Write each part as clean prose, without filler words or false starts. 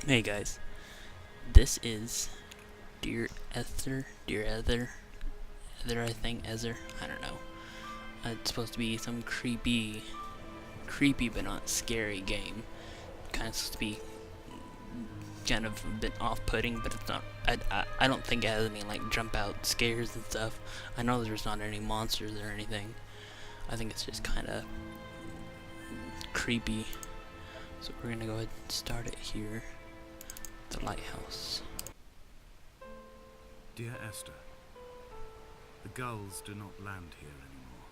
Hey guys, this is Dear Esther, Ether I think, Ether, I don't know. It's supposed to be some creepy but not scary game. Kind of supposed to be kind of a bit off-putting, but it's not. I don't think it has any like jump out scares and stuff. I know there's not any monsters or anything. I think it's just kind of creepy. So we're gonna go ahead and start it here. The lighthouse. Dear Esther, the gulls do not land here anymore.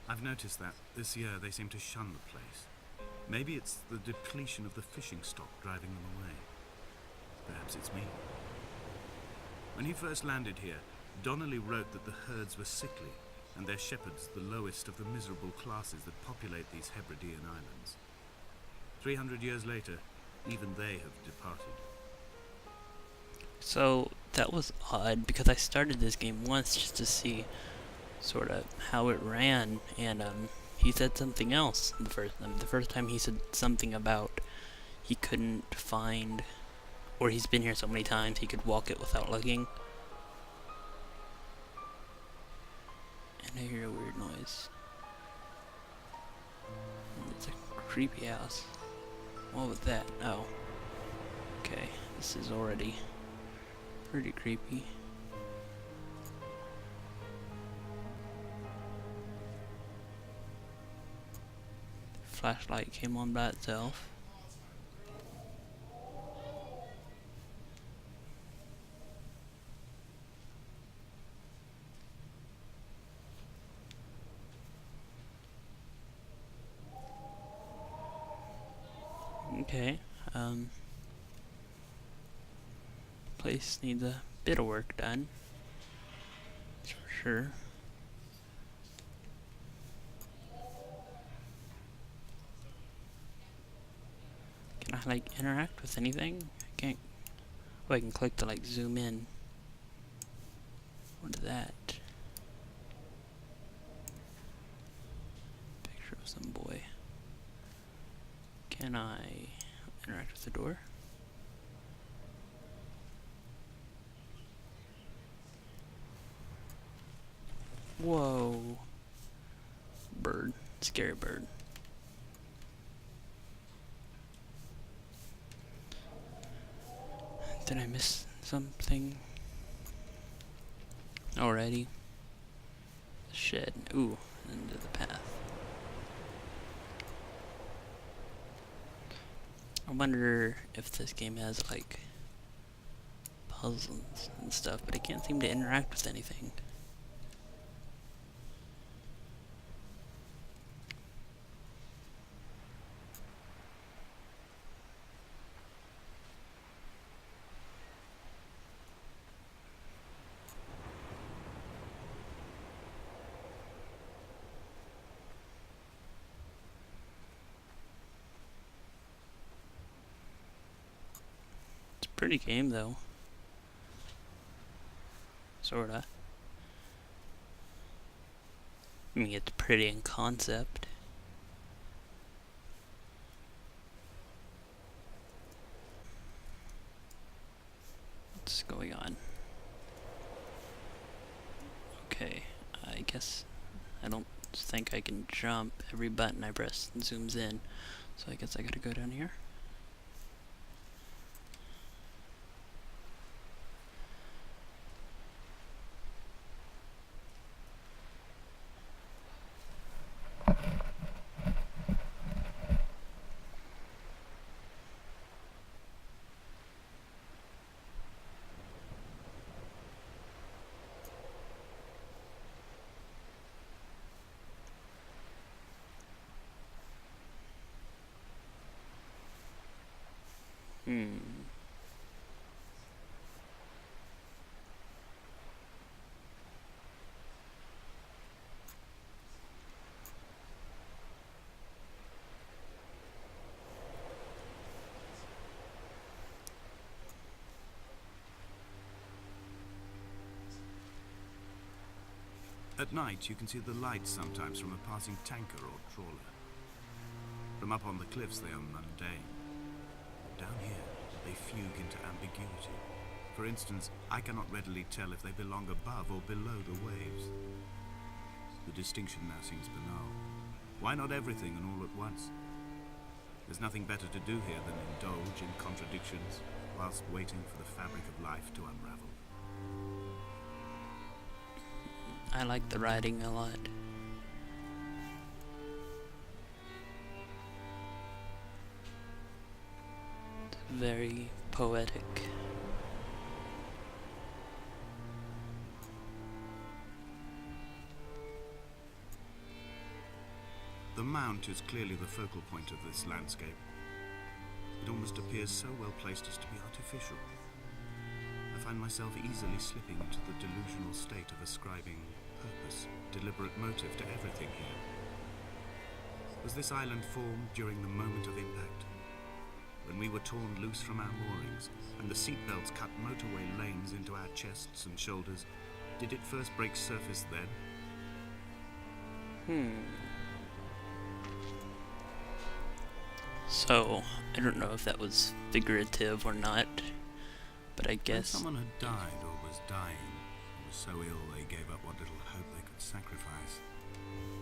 I've noticed that this year they seem to shun the place. Maybe it's the depletion of the fishing stock driving them away. Perhaps it's me. When he first landed here, Donnelly wrote that the herds were sickly and their shepherds the lowest of the miserable classes that populate these Hebridean islands. 300 years later, even they have departed. So that was odd because I started this game once just to see sort of how it ran, and he said something else the first time. The first time he said something about he couldn't find, or he's been here so many times he could walk it without looking. And I hear a weird noise. It's a creepy house. What was that? Oh. Okay, this is already pretty creepy. Flashlight came on by itself. Okay, place needs a bit of work done. That's for sure. Can I like interact with anything? I can't. Oh, I can click to like zoom in. What is that? Picture of some boy. Can I interact with the door? Whoa. Bird. Scary bird. Did I miss something already? Shed. Ooh, into the path. I wonder if this game has like puzzles and stuff, but I can't seem to interact with anything. Pretty game though. Sorta. I mean, it's pretty in concept. What's going on? Okay, I guess I don't think I can jump. Every button I press zooms in. So I guess I gotta go down here. Hmm. At night, you can see the lights sometimes from a passing tanker or trawler. From up on the cliffs, they are mundane. Down here, they fugue into ambiguity. For instance, I cannot readily tell if they belong above or below the waves. The distinction now seems banal. Why not everything and all at once? There's nothing better to do here than indulge in contradictions whilst waiting for the fabric of life to unravel. I like the writing a lot. It's very poetic. The mount is clearly the focal point of this landscape. It almost appears so well placed as to be artificial. I find myself easily slipping into the delusional state of ascribing purpose, deliberate motive to everything here. Was this island formed during the moment of impact? When we were torn loose from our moorings, and the seatbelts cut motorway lanes into our chests and shoulders, did it first break surface then? So, I don't know if that was figurative or not, but I When guess... someone had died or was dying, or was so ill they gave up what little hope they could sacrifice,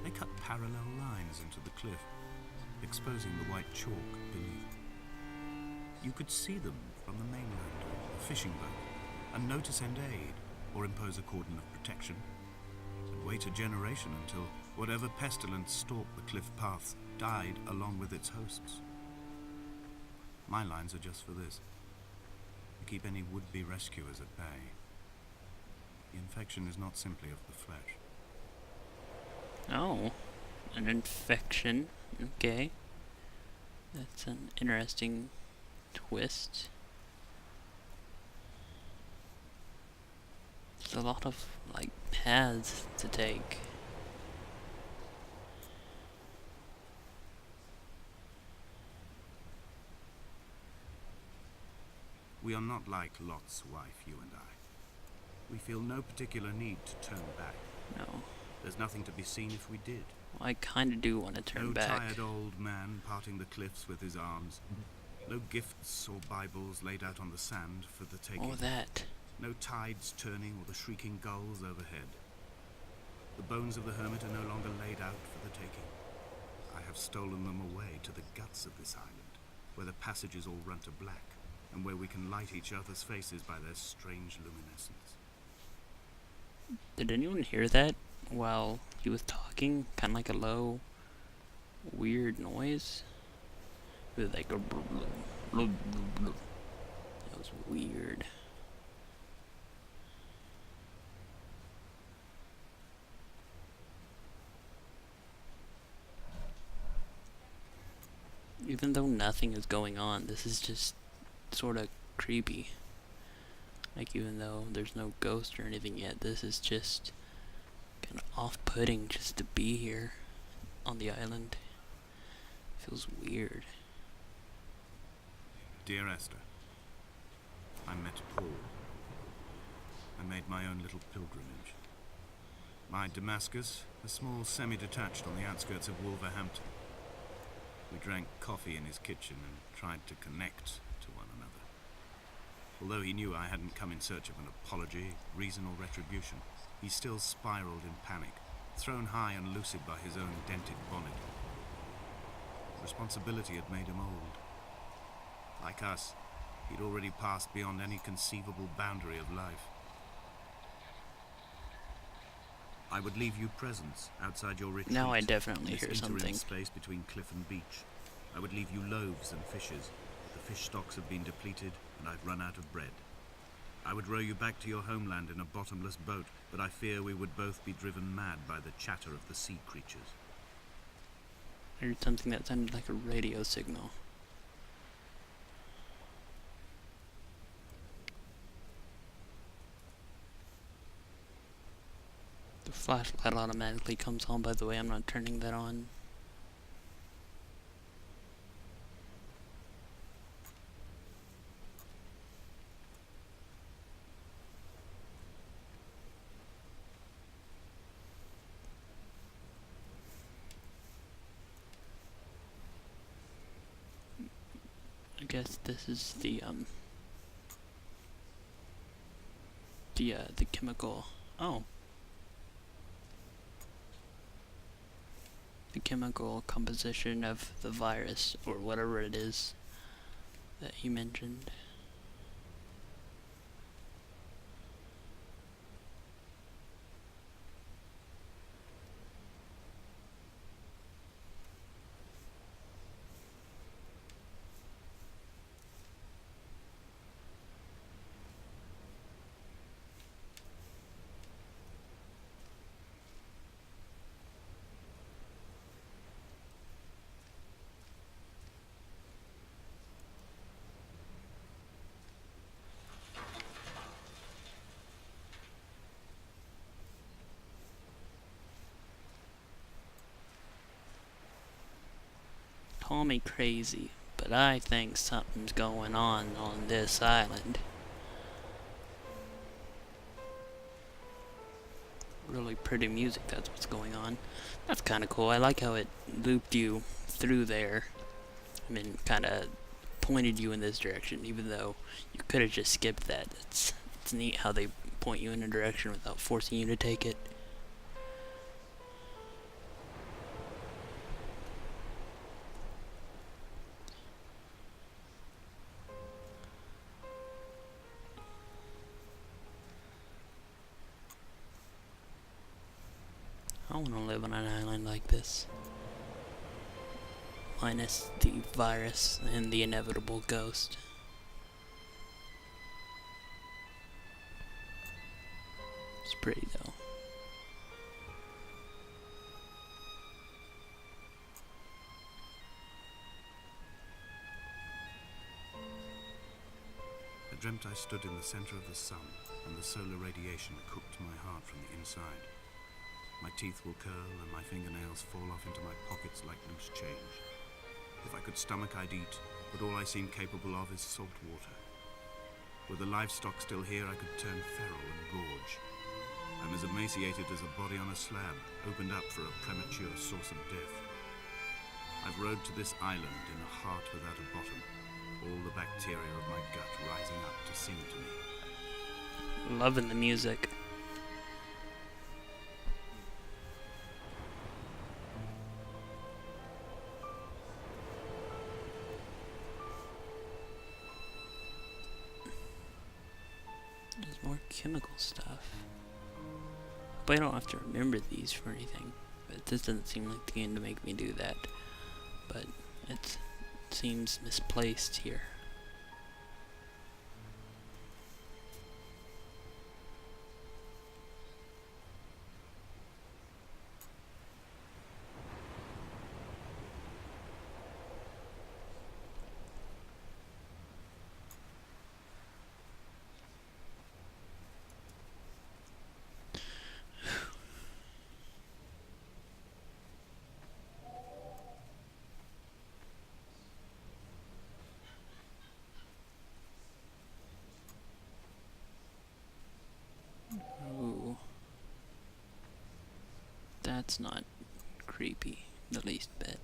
they cut parallel lines into the cliff, exposing the white chalk beneath. You could see them from the mainland, a fishing boat, and notice and aid, or impose a cordon of protection, and wait a generation until whatever pestilence stalked the cliff paths died along with its hosts. My lines are just for this, to keep any would-be rescuers at bay. The infection is not simply of the flesh. Oh, an infection. Okay. That's an interesting twist. There's a lot of, like, paths to take. We are not like Lot's wife, you and I. We feel no particular need to turn back. No. There's nothing to be seen if we did. Well, I kinda do want to turn No back. tired old man parting the cliffs with his arms. No gifts or Bibles laid out on the sand for the taking. Oh, that. No tides turning or the shrieking gulls overhead. The bones of the hermit are no longer laid out for the taking. I have stolen them away to the guts of this island, where the passages all run to black, and where we can light each other's faces by their strange luminescence. Did anyone hear that while he was talking? Kind of like a low, weird noise. It was like a blub, blub, blub, blub, blub. That was weird. Even though nothing is going on, this is just sort of creepy. Like, even though there's no ghost or anything yet, this is just kind of off-putting just to be here on the island. Feels weird. Dear Esther, I met Paul. I made my own little pilgrimage. My Damascus, a small semi-detached on the outskirts of Wolverhampton. We drank coffee in his kitchen and tried to connect to one another. Although he knew I hadn't come in search of an apology, reason or retribution, he still spiraled in panic, thrown high and lucid by his own dented bonnet. Responsibility had made him old. Like us, he'd already passed beyond any conceivable boundary of life. I would leave you presents outside your retreat. Now I definitely this hear interim something. space between cliff and beach. I would leave you loaves and fishes. The fish stocks have been depleted, and I've run out of bread. I would row you back to your homeland in a bottomless boat, but I fear we would both be driven mad by the chatter of the sea creatures. I heard something that sounded like a radio signal. The flashlight automatically comes on, by the way. I'm not turning that on. I guess this is the The chemical. Oh. The chemical composition of the virus, or whatever it is that you mentioned. Call me crazy, but I think something's going on this island. Really pretty music, that's what's going on. That's kind of cool. I like how it looped you through there. I mean, kind of pointed you in this direction, even though you could have just skipped that. It's neat how they point you in a direction without forcing you to take it. I want to live on an island like this. Minus the virus and the inevitable ghost. It's pretty though. I dreamt I stood in the center of the sun, and the solar radiation cooked my heart from the inside. My teeth will curl, and my fingernails fall off into my pockets like loose change. If I could stomach, I'd eat, but all I seem capable of is salt water. Were the livestock still here, I could turn feral and gorge. I'm as emaciated as a body on a slab, opened up for a premature source of death. I've rowed to this island in a heart without a bottom, all the bacteria of my gut rising up to sing to me. Loving the music. There's more chemical stuff. But I don't have to remember these for anything. But this doesn't seem like the game to make me do that. But it seems misplaced here. Ooh. That's not creepy, the least bit.